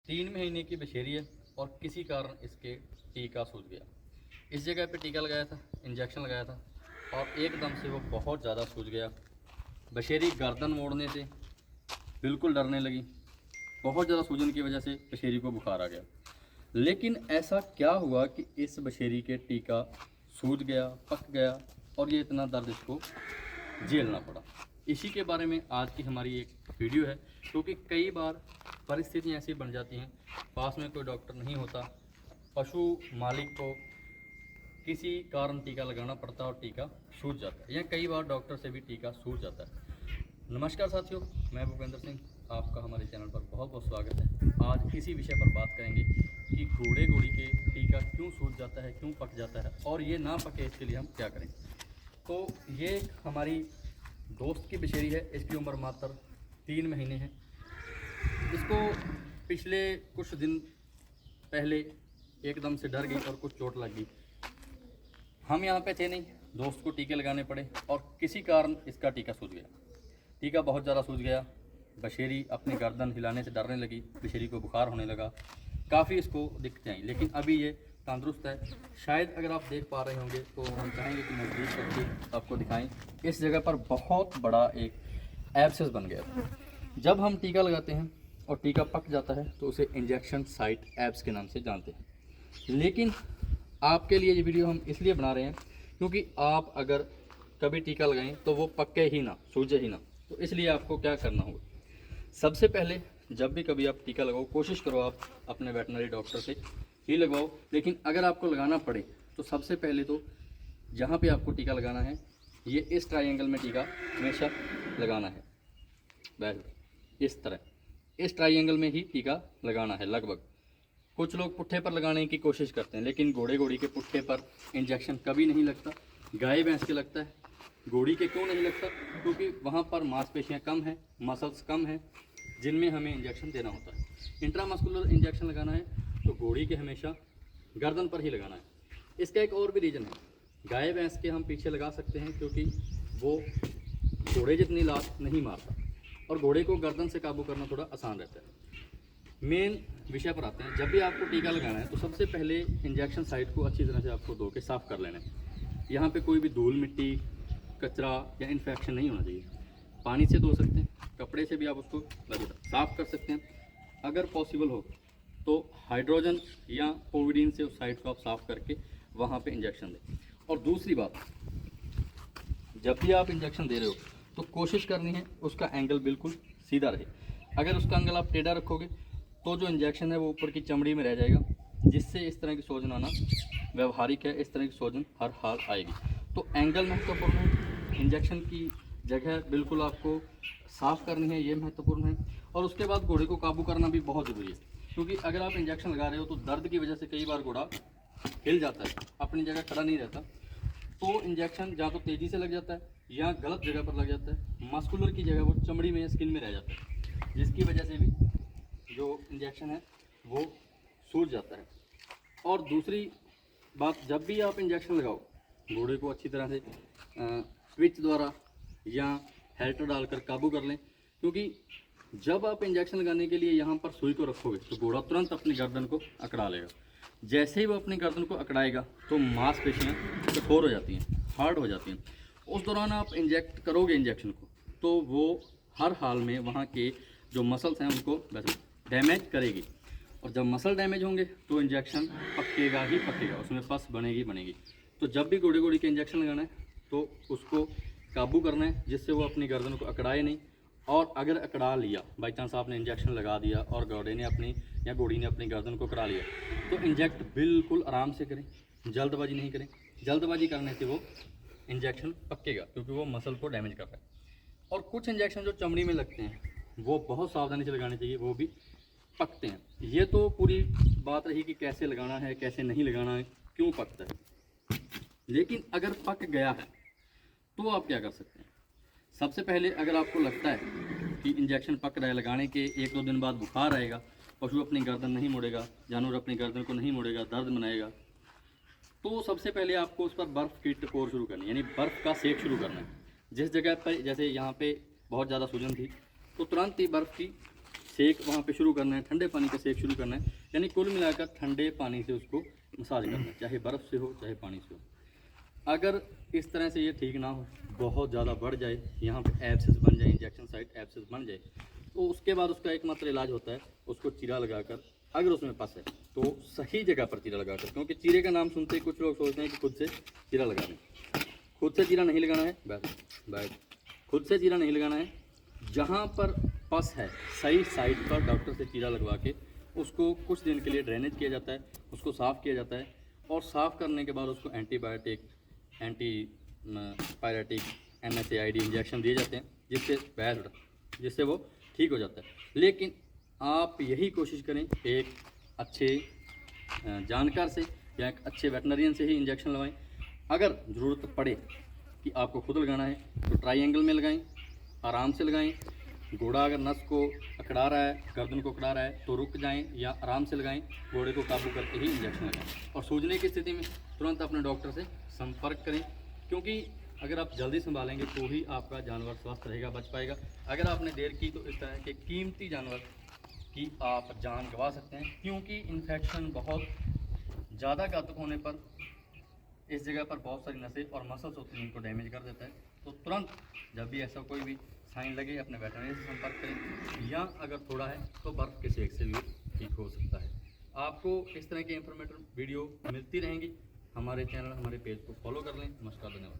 3 महीने की बछेरी है और किसी कारण इसके टीका सूज गया। इस जगह पे टीका लगाया था, इंजेक्शन लगाया था और एकदम से वो बहुत ज़्यादा सूज गया। बछेरी गर्दन मोड़ने से बिल्कुल डरने लगी। बहुत ज़्यादा सूजन की वजह से बछेरी को बुखार आ गया। लेकिन ऐसा क्या हुआ कि इस बछेरी के टीका सूज गया, पक गया और ये इतना दर्द इसको झेलना पड़ा। इसी के बारे में आज की हमारी एक वीडियो है, क्योंकि कई बार परिस्थितियाँ ऐसी बन जाती हैं, पास में कोई डॉक्टर नहीं होता, पशु मालिक को किसी कारण टीका लगाना पड़ता है और टीका सूज जाता है, या कई बार डॉक्टर से भी टीका सूज जाता है। नमस्कार साथियों, मैं भूपेंद्र सिंह, आपका हमारे चैनल पर बहुत बहुत स्वागत है। आज इसी विषय पर बात करेंगे कि घोड़े घोड़ी के टीका क्यों सूज जाता है, क्यों पक जाता है और ये ना पके इसके लिए हम क्या करें। तो ये हमारी दोस्त की बछेरी है, इसकी उम्र मात्र 3 महीने है। इसको पिछले कुछ दिन पहले एकदम से डर गई और कुछ चोट लग गई। हम यहाँ पे थे नहीं, दोस्त को टीके लगाने पड़े और किसी कारण इसका टीका सूज गया। टीका बहुत ज़्यादा सूज गया। बछेरी अपनी गर्दन हिलाने से डरने लगी, बछेरी को बुखार होने लगा, काफ़ी इसको दिक्कतें आई, लेकिन अभी ये तंदुरुस्त है। शायद अगर आप देख पा रहे होंगे तो हम चाहेंगे कि नज़दीक करके आपको दिखाएं। इस जगह पर बहुत बड़ा एक एब्सेस बन गया। जब हम टीका लगाते हैं और टीका पक जाता है तो उसे इंजेक्शन साइट एब्स के नाम से जानते हैं। लेकिन आपके लिए ये वीडियो हम इसलिए बना रहे हैं क्योंकि आप अगर कभी टीका लगाएं तो वो पक्के ही ना, सूजे ही ना। तो इसलिए आपको क्या करना होगा, सबसे पहले जब भी कभी आप टीका लगाओ, कोशिश करो आप अपने वेटनरी डॉक्टर से ही लगवाओ। लेकिन अगर आपको लगाना पड़े तो सबसे पहले तो जहाँ पे आपको टीका लगाना है, ये इस ट्रायंगल में टीका हमेशा लगाना है। बैठ इस तरह, इस ट्रायंगल में ही टीका लगाना है लगभग। कुछ लोग पुट्ठे पर लगाने की कोशिश करते हैं, लेकिन घोड़े घोड़ी के पुट्ठे पर इंजेक्शन कभी नहीं लगता। गाय भैंस के लगता है, घोड़ी के क्यों नहीं लगता? क्योंकि वहाँ पर मांसपेशियाँ कम हैं, मसल्स कम हैं, जिनमें हमें इंजेक्शन देना होता है। इंट्रामस्कुलर इंजेक्शन लगाना है तो घोड़ी के हमेशा गर्दन पर ही लगाना है। इसका एक और भी रीज़न है, गाय भैंस के हम पीछे लगा सकते हैं क्योंकि वो घोड़े जितनी लात नहीं मारता और घोड़े को गर्दन से काबू करना थोड़ा आसान रहता है। मेन विषय पर आते हैं। जब भी आपको टीका लगाना है तो सबसे पहले इंजेक्शन साइट को अच्छी तरह से आपको धो के साफ़ कर लेना है। यहाँ पे कोई भी धूल मिट्टी, कचरा या इन्फेक्शन नहीं होना चाहिए। पानी से धो सकते हैं, कपड़े से भी आप उसको साफ़ कर सकते हैं। अगर पॉसिबल हो तो हाइड्रोजन या पोविडीन से उस साइट को आप साफ़ करके वहाँ पे इंजेक्शन दें। और दूसरी बात, जब भी आप इंजेक्शन दे रहे हो तो कोशिश करनी है उसका एंगल बिल्कुल सीधा रहे। अगर उसका एंगल आप टेढ़ा रखोगे तो जो इंजेक्शन है वो ऊपर की चमड़ी में रह जाएगा, जिससे इस तरह की सूजन आना व्यवहारिक है। इस तरह की सूजन हर हाल आएगी। तो एंगल महत्वपूर्ण है, इंजेक्शन की जगह बिल्कुल आपको साफ़ करनी है, ये महत्वपूर्ण है। और उसके बाद घोड़े को काबू करना भी बहुत ज़रूरी है, क्योंकि अगर आप इंजेक्शन लगा रहे हो तो दर्द की वजह से कई बार घोड़ा हिल जाता है, अपनी जगह खड़ा नहीं रहता। तो इंजेक्शन या तो तेज़ी से लग जाता है या गलत जगह पर लग जाता है। मस्कुलर की जगह वो चमड़ी में या स्किन में रह जाता है, जिसकी वजह से भी जो इंजेक्शन है वो सूज जाता है। और दूसरी बात, जब भी आप इंजेक्शन लगाओ घोड़े को अच्छी तरह से स्विच द्वारा या हेल्टर डालकर काबू कर लें, क्योंकि जब आप इंजेक्शन लगाने के लिए यहाँ पर सुई को रखोगे तो घोड़ा तुरंत अपनी गर्दन को अकड़ा लेगा। जैसे ही वो अपनी गर्दन को अकड़ाएगा तो मांसपेशियाँ कठोर हो जाती हैं, हार्ड हो जाती हैं। उस दौरान आप इंजेक्ट करोगे इंजेक्शन को तो वो हर हाल में वहाँ के जो मसल्स हैं उनको डैमेज करेगी। और जब मसल डैमेज होंगे तो इंजेक्शन पकेगा ही पकेगा, उसमें पस बनेगी बनेगी। तो जब भी घोड़े घोड़ी के इंजेक्शन लगाना है तो उसको काबू करना है, जिससे वो अपनी गर्दन को अकड़ाए नहीं। और अगर अकड़ा लिया, बाई चांस आपने इंजेक्शन लगा दिया और घोड़े ने अपनी या घोड़ी ने अपनी गर्दन को अकड़ा लिया, तो इंजेक्ट बिल्कुल आराम से करें, जल्दबाजी नहीं करें। जल्दबाजी करने से वो इंजेक्शन पकेगा, क्योंकि वो मसल को डैमेज कर रहा है। और कुछ इंजेक्शन जो चमड़ी में लगते हैं वो बहुत सावधानी से लगाने चाहिए, वो भी पकते हैं। ये तो पूरी बात रही कि कैसे लगाना है, कैसे नहीं लगाना है, क्यों पकता है। लेकिन अगर पक गया है तो आप क्या कर सकते हैं। सबसे पहले, अगर आपको लगता है कि इंजेक्शन पक रहा है, लगाने के 1-2 दिन बाद बुखार आएगा, पशु अपनी गर्दन नहीं मोड़ेगा, जानवर अपनी गर्दन को नहीं मोड़ेगा, दर्द मनाएगा, तो सबसे पहले आपको उस पर बर्फ़ की टकोर शुरू करनी है, यानी बर्फ़ का सेक शुरू करना है। जिस जगह पर, जैसे यहाँ पे बहुत ज़्यादा सूजन थी, तो तुरंत ही बर्फ़ की सेक वहाँ पे शुरू करना है, ठंडे पानी का सेक शुरू करना है, यानी कुल मिलाकर ठंडे पानी से उसको मसाज करना है, चाहे बर्फ़ से हो चाहे पानी से हो। अगर इस तरह से ये ठीक ना हो, बहुत ज़्यादा बढ़ जाए, यहाँ पे एब्सेस बन जाए, इंजेक्शन साइट एब्सेस बन जाए, तो उसके बाद उसका एकमात्र इलाज होता है उसको चीरा लगाकर, अगर उसमें पस है तो सही जगह पर चीरा लगाकर, क्योंकि चीरे का नाम सुनते ही कुछ लोग सोचते हैं कि खुद से चीरा लगा लें। खुद से चीरा नहीं लगाना है, बैठ खुद से चीरा नहीं लगाना है। जहाँ पर पस है सही साइड पर डॉक्टर से चीरा लगवा के उसको कुछ दिन के लिए ड्रेनेज किया जाता है, उसको साफ़ किया जाता है, और साफ़ करने के बाद उसको antibiotic, anti pyretic, NSAID injection दिए जाते हैं, जिससे वो ठीक हो जाता है। लेकिन आप यही कोशिश करें एक अच्छे जानकार से या एक अच्छे वेटनरियन से ही इंजेक्शन लगवाएं। अगर ज़रूरत पड़े कि आपको खुद लगाना है तो ट्रायंगल में लगाएं, आराम से लगाएं। घोड़ा अगर नस को अकड़ा रहा है, गर्दन को अकड़ा रहा है तो रुक जाएं या आराम से लगाएं, घोड़े को काबू करके ही इंजेक्शन लगाएं। और सूजने की स्थिति में तुरंत अपने डॉक्टर से संपर्क करें, क्योंकि अगर आप जल्दी संभालेंगे तो ही आपका जानवर स्वस्थ रहेगा, बच पाएगा। अगर आपने देर की तो इस तरह के कीमती जानवर की आप जान गंवा सकते हैं, क्योंकि इन्फेक्शन बहुत ज़्यादा घातक होने पर इस जगह पर बहुत सारी नसें और मसल्स होती हैं, इनको डैमेज कर देता है। तो तुरंत जब भी ऐसा कोई भी साइन लगे अपने वेटरनरी से संपर्क करें, या अगर थोड़ा है तो बर्फ़ के सेक से भी ठीक हो सकता है। आपको इस तरह की इंफॉर्मेटिव वीडियो मिलती रहेंगी। हमारे चैनल, हमारे पेज को फॉलो कर लें। नमस्कार, धन्यवाद।